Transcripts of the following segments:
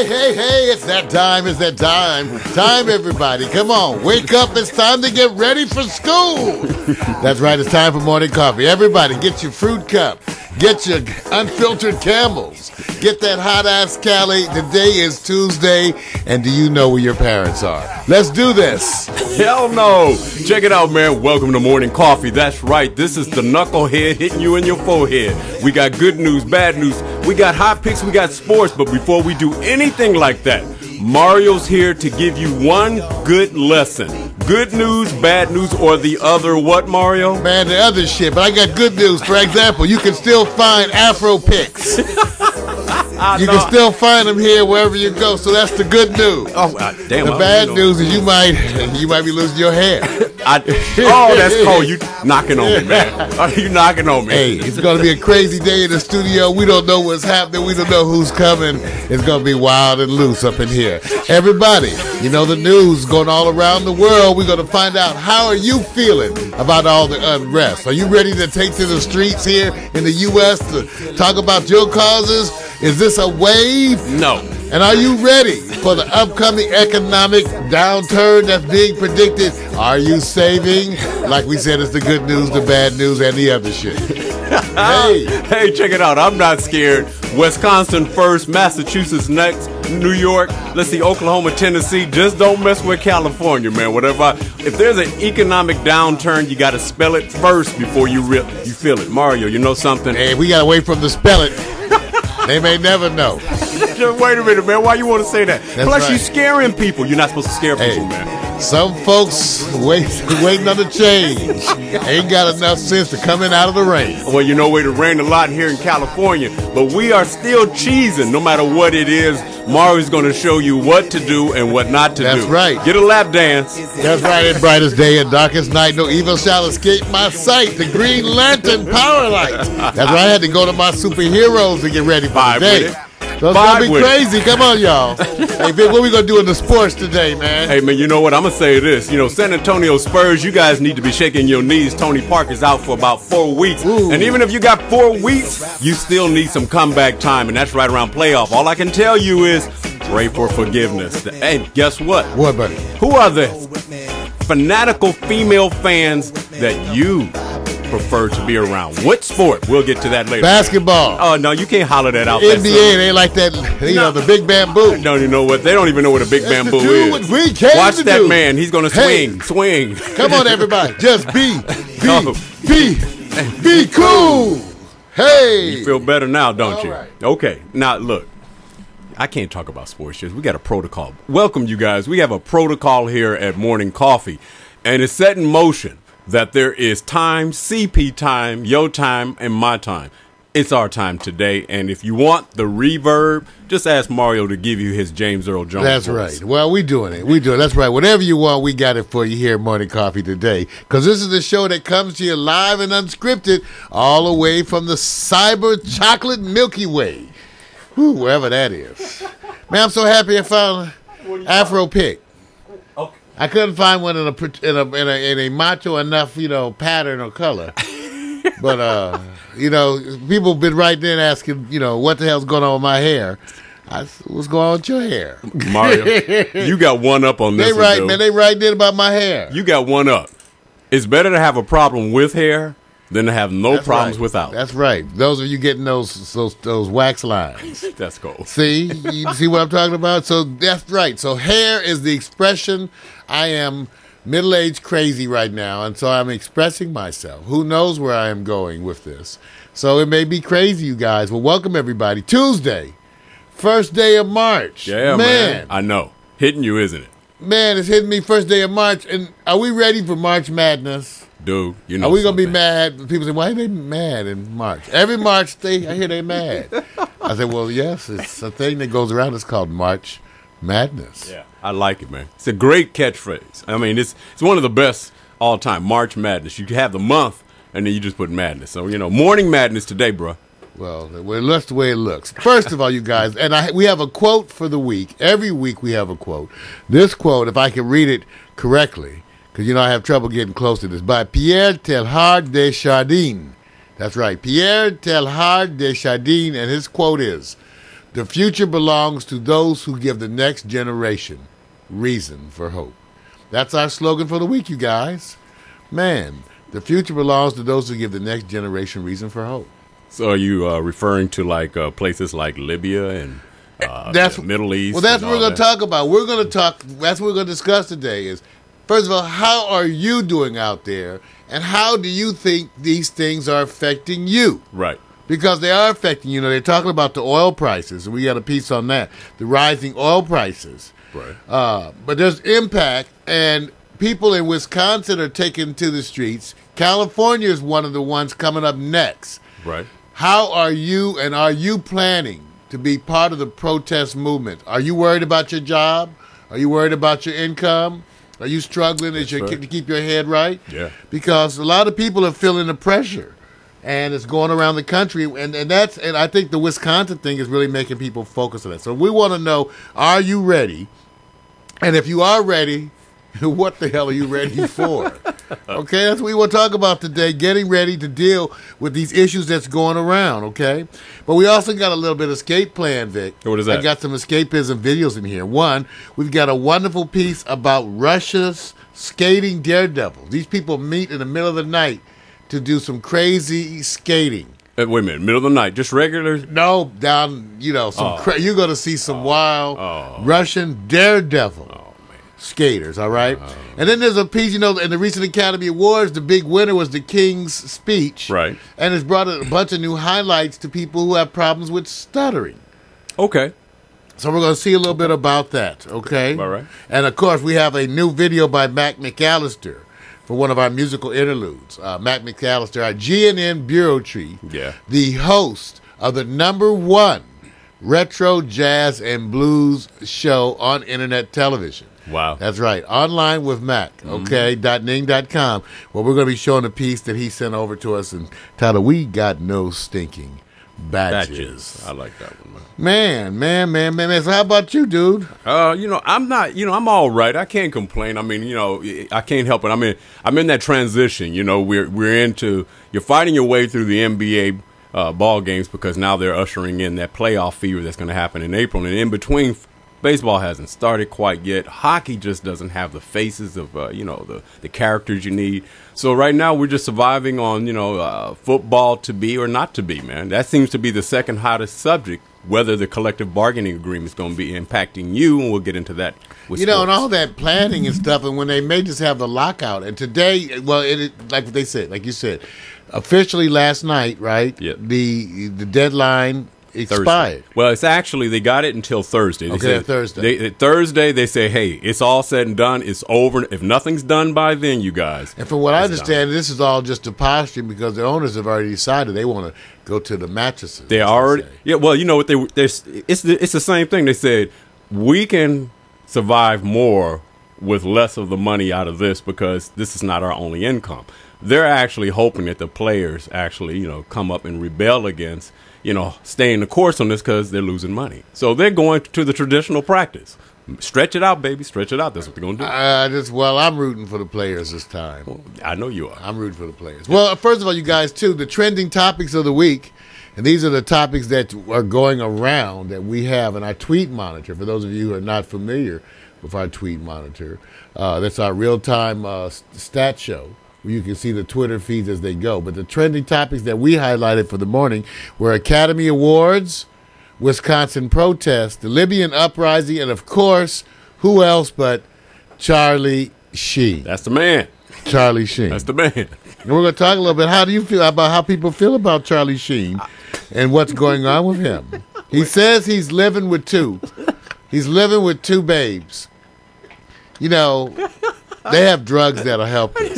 Hey, it's that time, Time, everybody, come on, wake up, it's time to get ready for school. That's right, it's time for morning coffee. Everybody, get your fruit cup, get your unfiltered Camels, get that hot-ass Cali. Today is Tuesday, and do you know where your parents are? Let's do this. Hell no. Check it out, man. Welcome to Morning Coffee. That's right, this is the knucklehead hitting you in your forehead. We got good news, bad news, we got hot picks, we got sports, but before we do anything like that, Mario's here to give you one good lesson. Good news, bad news, or the other what, Mario? Man, the other shit, but I got good news. For example, you can still find Afro picks. You can still find them here wherever you go, so that's the good news. Oh, damn. The bad news is you might be losing your hair. That's cold. You knocking on me, man. You knocking on me. Hey, it's going to be a crazy day in the studio. We don't know what's happening. We don't know who's coming. It's going to be wild and loose up in here. Everybody, you know the news going all around the world. We're going to find out, how are you feeling about all the unrest? Are you ready to take to the streets here in the U.S. to talk about your causes? Is this a wave? No. And are you ready for the upcoming economic downturn that's being predicted? Are you saving? Like we said, it's the good news, the bad news, and the other shit. Hey, check it out. I'm not scared. Wisconsin first, Massachusetts next, New York, let's see, Oklahoma, Tennessee. Just don't mess with California, man. If there's an economic downturn, you got to spell it first before you feel it. Mario, you know something? Hey, we got to wait for them to spell it. They may never know. Just wait a minute, man. Why you want to say that? That's Plus, right. You scaring people. You're not supposed to scare people, man. Some folks waiting on the change ain't got enough sense to come in out of the rain. Well, you know, it rained a lot here in California, but we are still cheesing no matter what it is. Mario's going to show you what to do and what not to do. That's right. Get a lap dance. That's right. In brightest day and darkest night, no evil shall escape my sight. The Green Lantern power light. That's right. I had to go to my superheroes to get ready for the day. So it's going to be crazy. Come on, y'all. Hey, Vic, what we going to do in the sports today, man? Hey, man, you know what? I'm going to say this. You know, San Antonio Spurs, you guys need to be shaking your knees. Tony Parker's out for about 4 weeks. Ooh. And even if you got 4 weeks, you still need some comeback time, and that's right around playoff. All I can tell you is pray for forgiveness. And guess what? What, buddy? Who are the fanatical female fans that you prefer to be around? What sport? We'll get to that later. Basketball. Oh, no, you can't holler that out. NBA, they like that, the big bamboo. No, you know what? They don't even know what a big bamboo is. What we came Watch to that do. man. He's going to swing. Come on, everybody. Just be cool. Hey. You feel better now, don't you? Right. Okay. Now, look. I can't talk about sports just. We got a protocol. Welcome, you guys. We have a protocol here at Morning Coffee, and it's set in motion that there is time, CP time, your time, and my time. It's our time today, and if you want the reverb, just ask Mario to give you his James Earl Jones That's voice. right. Well, we doing it. That's right. Whatever you want, we got it for you here at Morning Coffee today, because this is the show that comes to you live and unscripted all the way from the cyber chocolate Milky Way. Wherever that is. Man, I'm so happy I found Afro pick. Okay. I couldn't find one in a macho enough, pattern or color. But people have been right there asking, what the hell's going on with my hair? What's going on with your hair? Mario, you got one up on this. They right there about my hair. You got one up. It's better to have a problem with hair than to have no problems without. That's right. Those of you getting those wax lines. That's cool. See? You see what I'm talking about? So that's right. So hair is the expression. I am middle-aged crazy right now, and so I'm expressing myself. Who knows where I am going with this? So it may be crazy, you guys. Well, welcome, everybody. Tuesday, first day of March. Yeah, man. I know. Hitting you, isn't it? Man, it's hitting me first day of March. And are we ready for March Madness? Dude, you know. Are we going to be mad? People say, why are they mad in March? Every March, I hear they mad. I said, well, yes, it's a thing that goes around. It's called March Madness. Yeah, I like it, man. It's a great catchphrase. I mean, it's one of the best all time. March Madness. You have the month, and then you just put madness. So, morning madness today, bro. Well, that's the way it looks. First of all, you guys, and we have a quote for the week. Every week we have a quote. This quote, if I can read it correctly, because, I have trouble getting close to this, by Pierre Teilhard de Chardin. That's right, Pierre Teilhard de Chardin, and his quote is, The future belongs to those who give the next generation reason for hope. That's our slogan for the week, you guys. Man, the future belongs to those who give the next generation reason for hope. So are you referring to like places like Libya and the Middle East? Well, that's what we're going to talk about. We're going to talk. That's what we're going to discuss today. Is first of all, how are you doing out there, and how do you think these things are affecting you? Right. Because they are affecting you. They're talking about the oil prices, and we got a piece on that. The rising oil prices. Right. But there's impact, and people in Wisconsin are taken to the streets. California is one of the ones coming up next. Right. How are you, and are you planning to be part of the protest movement? Are you worried about your job? Are you worried about your income? Are you struggling to keep your head right? Yeah. Because a lot of people are feeling the pressure, and it's going around the country, and I think the Wisconsin thing is really making people focus on that. So we want to know, are you ready? And if you are ready, what the hell are you ready for? Okay, that's what we want to talk about today, getting ready to deal with these issues that's going around, okay? But we also got a little bit of escape plan, Vic. What is that? I got some escapism videos in here. One, we've got a wonderful piece about Russia's skating daredevils. These people meet in the middle of the night to do some crazy skating. Wait a minute, middle of the night, just regular? No, down, you're going to see some wild Russian daredevil skaters, all right? And then there's a piece, in the recent Academy Awards, the big winner was the King's Speech. Right. And it's brought a bunch of new highlights to people who have problems with stuttering. Okay. So we're going to see a little bit about that, okay? All right. And, of course, we have a new video by Mac McAllister for one of our musical interludes. Mac McAllister, our GNN Bureau Chief, the host of the #1 retro jazz and blues show on internet television. Wow. That's right. Online with Mac, okay, .ning.com, where we're going to be showing a piece that he sent over to us entitled, We Got No Stinking Badges. I like that one, man. Man. So how about you, dude? I'm all right. I can't complain. I mean, I can't help it. I'm in that transition. You're fighting your way through the NBA ball games because now they're ushering in that playoff fever that's going to happen in April. And in between, baseball hasn't started quite yet. Hockey just doesn't have the faces of, the characters you need. So right now we're just surviving on, football to be or not to be, man. That seems to be the second hottest subject, whether the collective bargaining agreement is going to be impacting you, and we'll get into that with sports. And all that planning and stuff, and when they may just have the lockout. And today, like they said, like you said, officially last night, right? Yeah. The deadline expired. Thursday. Well, it's actually, they got it until Thursday. They said, Thursday. Thursday, they say, hey, it's all said and done. It's over. If nothing's done by then, you guys. And from what I understand, this is all just a posturing because the owners have already decided they want to go to the mattresses. They already, yeah. Well, you know what it's the same thing. They said we can survive more with less of the money out of this because this is not our only income. They're actually hoping that the players actually, come up and rebel against, staying the course on this because they're losing money. So they're going to the traditional practice. Stretch it out, baby. Stretch it out. That's what they're going to do. I'm rooting for the players this time. Well, I know you are. I'm rooting for the players. Well, first of all, you guys, too, the trending topics of the week, and these are the topics that are going around that we have in our tweet monitor. For those of you who are not familiar with our tweet monitor, that's our real-time stat show, where you can see the Twitter feeds as they go. But the trending topics that we highlighted for the morning were Academy Awards, Wisconsin protests, the Libyan uprising, and, of course, who else but Charlie Sheen. That's the man. Charlie Sheen. That's the man. And we're going to talk a little bit. How do you feel about how people feel about Charlie Sheen and what's going on with him? He says he's living with two. He's living with two babes. They have drugs that'll help us.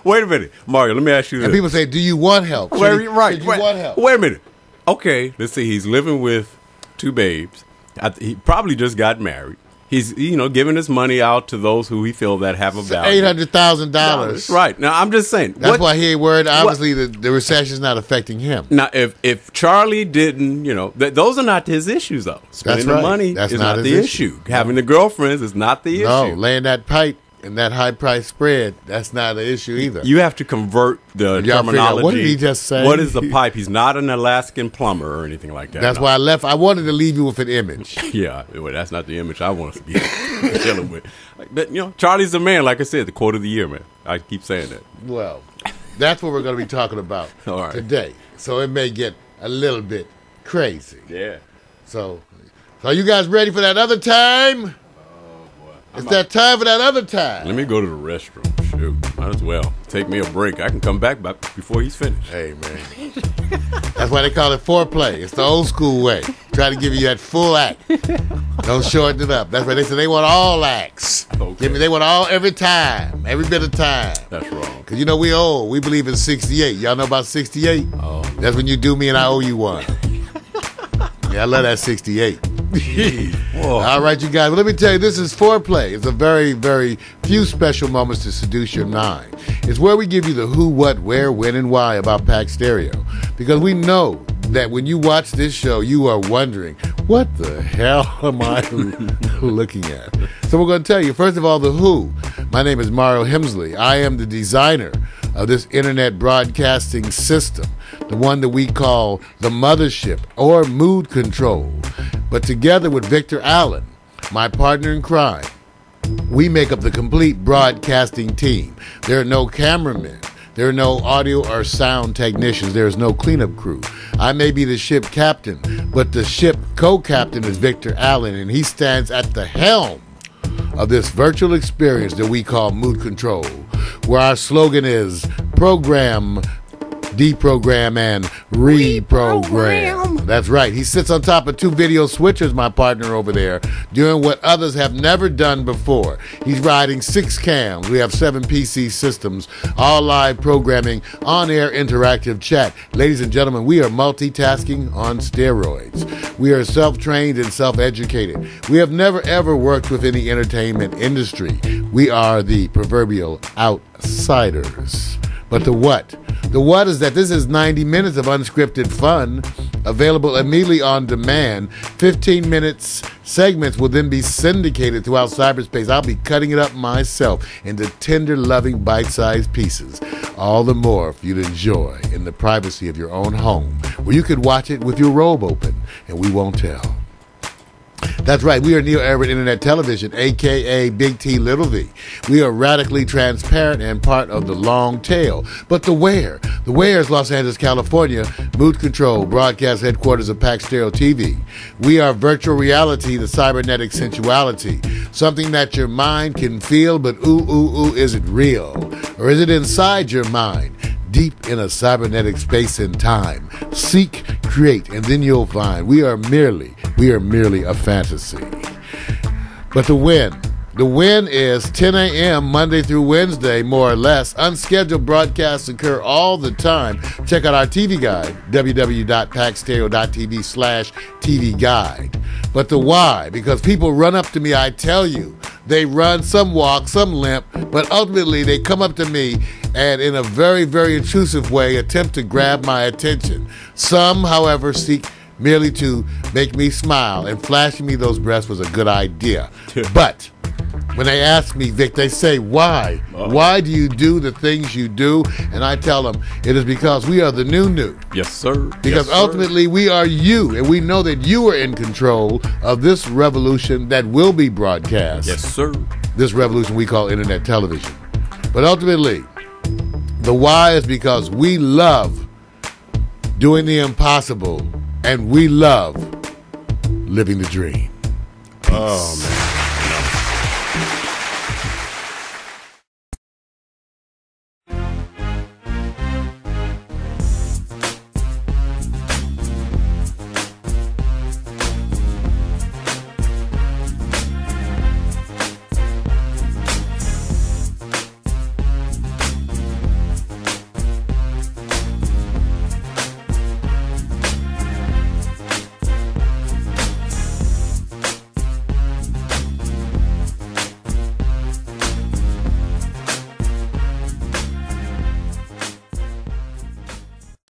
Wait a minute, Mario. Let me ask you this. And people say, "Do you want help?" Should you want help? Wait a minute. Okay, let's see. He's living with two babes. He probably just got married. He's giving his money out to those who he feel that have a value. $800,000. Right. Now I'm just saying. That's why he ain't worried. Obviously, the recession's not affecting him. Now, if Charlie didn't, those are not his issues though. Spending the money is not the issue. Having the girlfriends is not the issue. No, laying that pipe and that high price spread, that's not an issue either. You have to convert the Y'all figure out, terminology. what did he just say? What is the pipe? He's not an Alaskan plumber or anything like that. That's no. why I left. I wanted to leave you with an image. Yeah, well, that's not the image I want us to be dealing with. But, Charlie's the man, like I said, the quote of the year, man. I keep saying that. Well, that's what we're going to be talking about All right. today. So it may get a little bit crazy. Yeah. So are you guys ready for that other time? It's that time for that other time. Let me go to the restroom. Shoot, might as well. Take me a break. I can come back before he's finished. Hey, man. That's why they call it foreplay. It's the old school way. Try to give you that full act. Don't shorten it up. That's why they say they want all acts. Okay. They want all every time. Every bit of time. That's wrong. Because we old. We believe in 68. Y'all know about 68? Oh. That's when you do me and I owe you one. Yeah, I love that 68. All right, you guys. Well, let me tell you, this is foreplay. It's a very, very few special moments to seduce your mind. It's where we give you the who, what, where, when, and why about Pack Stereo. Because we know that when you watch this show, you are wondering, what the hell am I looking at? So we're going to tell you, first of all, the who. My name is Mario Hemsley. I am the designer of this internet broadcasting system, the one that we call the mothership or mood control. But together with Victor Allen, my partner in crime, we make up the complete broadcasting team. There are no cameramen. There are no audio or sound technicians. There is no cleanup crew. I may be the ship captain, but the ship co-captain is Victor Allen, and he stands at the helm of this virtual experience that we call Mood Control, where our slogan is program, deprogram, and reprogram. That's right. He sits on top of 2 video switchers, my partner over there, doing what others have never done before. He's riding 6 cams. We have 7 PC systems, all live programming, on-air interactive chat. Ladies and gentlemen, we are multitasking on steroids. We are self-trained and self-educated. We have never, ever worked with any entertainment industry. We are the proverbial outsiders. But the what? The what is that this is 90 minutes of unscripted fun, available immediately on demand. 15 minutes segments will then be syndicated throughout cyberspace. I'll be cutting it up myself into tender, loving, bite-sized pieces. All the more for you to enjoy in the privacy of your own home, where you could watch it with your robe open, and we won't tell. That's right, we are Neo Everett Internet Television, a.k.a. Big T Little V. We are radically transparent and part of the long tail. But the where? The where is Los Angeles, California, Mood Control, broadcast headquarters of Pack Stereo TV. We are virtual reality, the cybernetic sensuality, something that your mind can feel, but is it real? Or is it inside your mind? Deep in a cybernetic space and time. Seek, create, and then you'll find we are merely a fantasy. But the win is 10 a.m. Monday through Wednesday, more or less. Unscheduled broadcasts occur all the time. Check out our TV guide, www.packstereo.tv/TV guide. But the why? Because people run up to me, I tell you. They run, some walk, some limp, but ultimately they come up to me and in a very, very intrusive way attempt to grab my attention. Some, however, seek merely to make me smile, and flashing me those breasts was a good idea. But when they ask me, Vic, they say, why? Why do you do the things you do? And I tell them, it is because we are the new. Yes, sir. Because ultimately we are you, and we know that you are in control of this revolution that will be broadcast. Yes, sir. This revolution we call internet television. But ultimately, the why is because we love doing the impossible, and we love living the dream. Peace. Oh, man.